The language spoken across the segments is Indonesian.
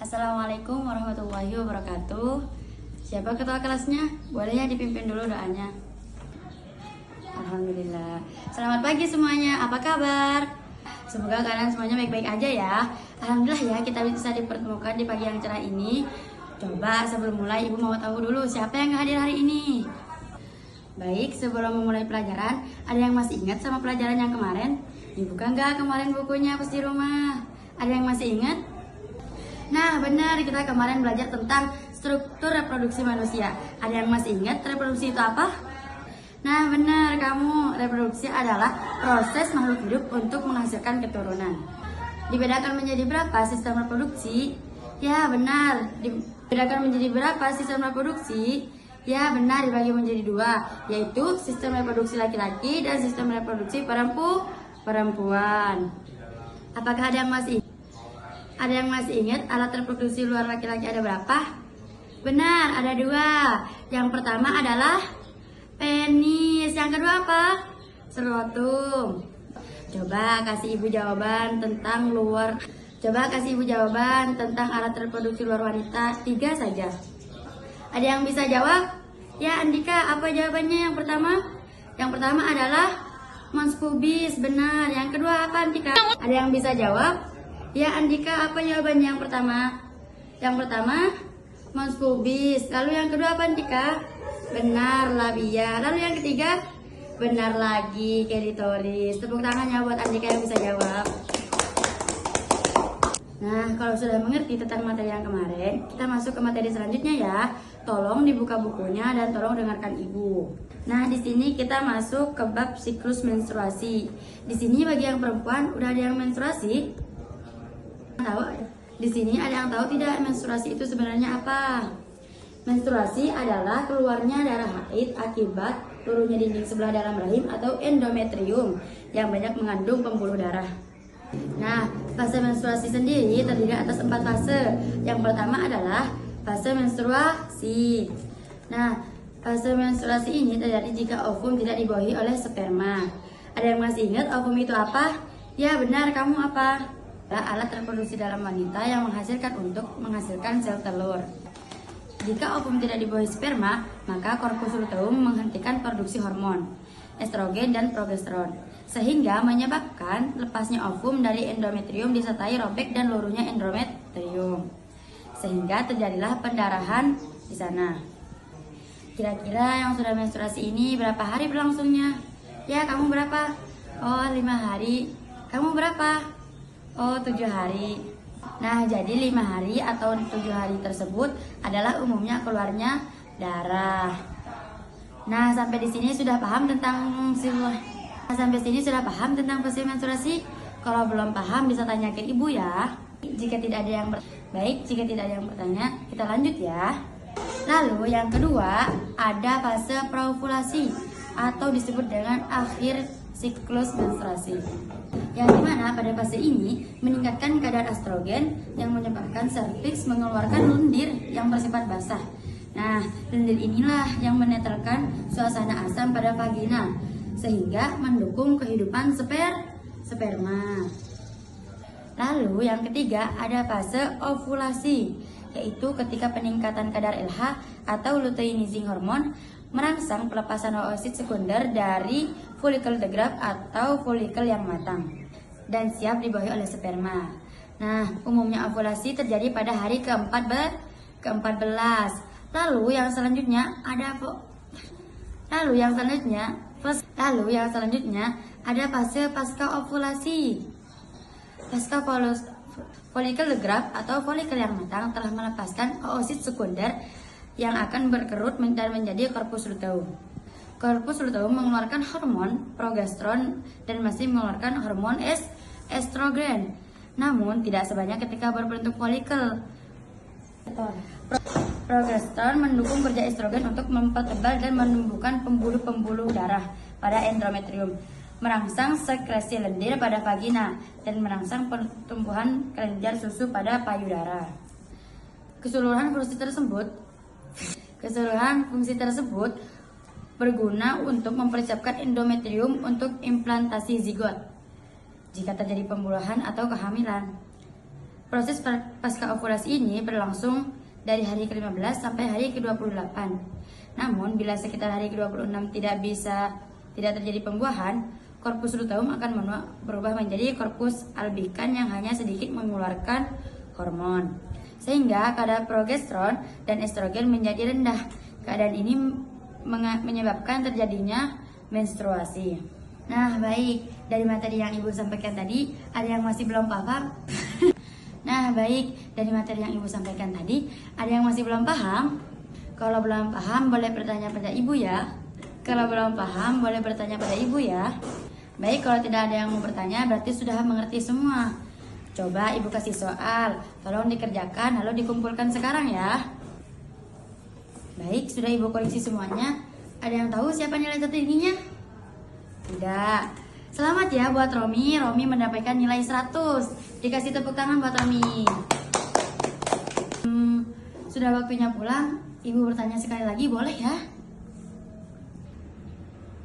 Assalamualaikum warahmatullahi wabarakatuh. Siapa ketua kelasnya? Boleh ya dipimpin dulu doanya. Alhamdulillah. Selamat pagi semuanya, apa kabar? Semoga kalian semuanya baik-baik aja ya. Alhamdulillah ya, kita bisa dipertemukan di pagi yang cerah ini. Coba sebelum mulai ibu mau tahu dulu siapa yang hadir hari ini. Baik, sebelum memulai pelajaran, ada yang masih ingat sama pelajaran yang kemarin? Dibuka nggak kemarin bukunya pas di rumah? Ada yang masih ingat? Nah benar, kita kemarin belajar tentang struktur reproduksi manusia. Ada yang masih ingat reproduksi itu apa? Nah benar kamu, reproduksi adalah proses makhluk hidup untuk menghasilkan keturunan. Dibedakan menjadi berapa sistem reproduksi? Ya benar, dibedakan menjadi berapa sistem reproduksi? Ya benar, dibagi menjadi dua, yaitu sistem reproduksi laki-laki dan sistem reproduksi perempuan. Apakah ada yang masih ingat? Ada yang masih ingat alat reproduksi luar laki-laki ada berapa? Benar, ada dua. Yang pertama adalah penis. Yang kedua apa? Serotum. Coba kasih ibu jawaban tentang alat reproduksi luar wanita. 3 saja. Ada yang bisa jawab? Ya Andika, apa jawabannya yang pertama? Yang pertama adalah mons pubis. Benar. Yang kedua apa Andika? Ada yang bisa jawab? Ya Andika, apa jawabannya yang pertama? Yang pertama, mons pubis. Lalu yang kedua apa Andika? Benar, labia. Lalu yang ketiga? Benar lagi, klitoris. Tepuk tangannya buat Andika yang bisa jawab. Nah, kalau sudah mengerti tentang materi yang kemarin, kita masuk ke materi selanjutnya ya. Tolong dibuka bukunya dan tolong dengarkan ibu. Nah, di sini kita masuk ke bab siklus menstruasi. Di sini bagi yang perempuan udah ada yang menstruasi? Tahu? Di sini ada yang tahu tidak menstruasi itu sebenarnya apa? Menstruasi adalah keluarnya darah haid akibat turunnya dinding sebelah dalam rahim atau endometrium yang banyak mengandung pembuluh darah. Nah, fase menstruasi sendiri terdiri atas 4 fase. Yang pertama adalah fase menstruasi. Nah, fase menstruasi ini terjadi jika ovum tidak dibawahi oleh sperma. Ada yang masih ingat ovum itu apa? Ya benar, kamu apa? Alat reproduksi dalam wanita yang menghasilkan sel telur. Jika ovum tidak dibawahi sperma, maka korpus luteum menghentikan produksi hormon estrogen dan progesteron, sehingga menyebabkan lepasnya ovum dari endometrium disertai robek dan luruhnya endometrium, sehingga terjadilah pendarahan di sana. Kira-kira yang sudah menstruasi ini berapa hari berlangsungnya? Ya, kamu berapa? Oh, 5 hari. Kamu berapa? Oh, 7 hari. Nah, jadi 5 hari atau 7 hari tersebut adalah umumnya keluarnya darah. Nah, sampai di sini sudah paham tentang fase menstruasi? Kalau belum paham bisa tanya ke ibu ya. Jika tidak ada yang bertanya, kita lanjut ya. Lalu yang kedua, ada fase praovulasi atau disebut dengan akhir siklus menstruasi, yang dimana pada fase ini meningkatkan kadar estrogen yang menyebabkan serviks mengeluarkan lendir yang bersifat basah. Nah, lendir inilah yang menetralkan suasana asam pada vagina sehingga mendukung kehidupan sperma. Lalu yang ketiga ada fase ovulasi, yaitu ketika peningkatan kadar LH atau luteinizing hormon merangsang pelepasan oosit sekunder dari folikel degrad atau folikel yang matang dan siap dibawahi oleh sperma. Nah, umumnya ovulasi terjadi pada hari ke-14. Lalu yang selanjutnya ada fase pasca ovulasi. Pasca folikel degrad atau folikel yang matang telah melepaskan oosit sekunder yang akan berkerut dan menjadi korpus luteum. Korpus luteum mengeluarkan hormon progesteron dan masih mengeluarkan hormon estrogen. Namun tidak sebanyak ketika berbentuk folikel. Progesteron mendukung kerja estrogen untuk mempertebal dan menumbuhkan pembuluh-pembuluh darah pada endometrium, merangsang sekresi lendir pada vagina, dan merangsang pertumbuhan kelenjar susu pada payudara. Keseluruhan fungsi tersebut berguna untuk mempersiapkan endometrium untuk implantasi zigot jika terjadi pembuahan atau kehamilan. Proses pasca ovulasi ini berlangsung dari hari ke-15 sampai hari ke-28. Namun, bila sekitar hari ke-26 tidak terjadi pembuahan, korpus luteum akan berubah menjadi korpus albikan yang hanya sedikit mengeluarkan hormon, sehingga kadar progesteron dan estrogen menjadi rendah. Keadaan ini menyebabkan terjadinya menstruasi. Nah, baik, dari materi yang Ibu sampaikan tadi, ada yang masih belum paham? Ada yang masih belum paham? Kalau belum paham, boleh bertanya pada Ibu ya. Baik, kalau tidak ada yang mau bertanya, berarti sudah mengerti semua. Coba Ibu kasih soal, tolong dikerjakan lalu dikumpulkan sekarang ya. Baik, sudah Ibu koreksi semuanya. Ada yang tahu siapa nilai tertingginya? Tidak. Selamat ya buat Romi. Romi mendapatkan nilai 100. Dikasih tepuk tangan buat Romi. Sudah waktunya pulang. Ibu bertanya sekali lagi, boleh ya?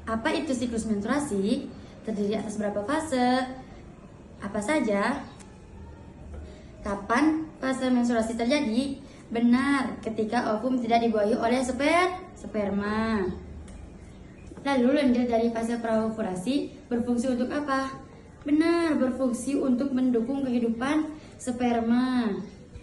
Apa itu siklus menstruasi? Terdiri atas berapa fase? Apa saja? Kapan fase menstruasi terjadi? Benar, ketika ovum tidak dibuahi oleh sperma. Lalu lendir dari fase praovulasi berfungsi untuk apa? Benar, berfungsi untuk mendukung kehidupan sperma.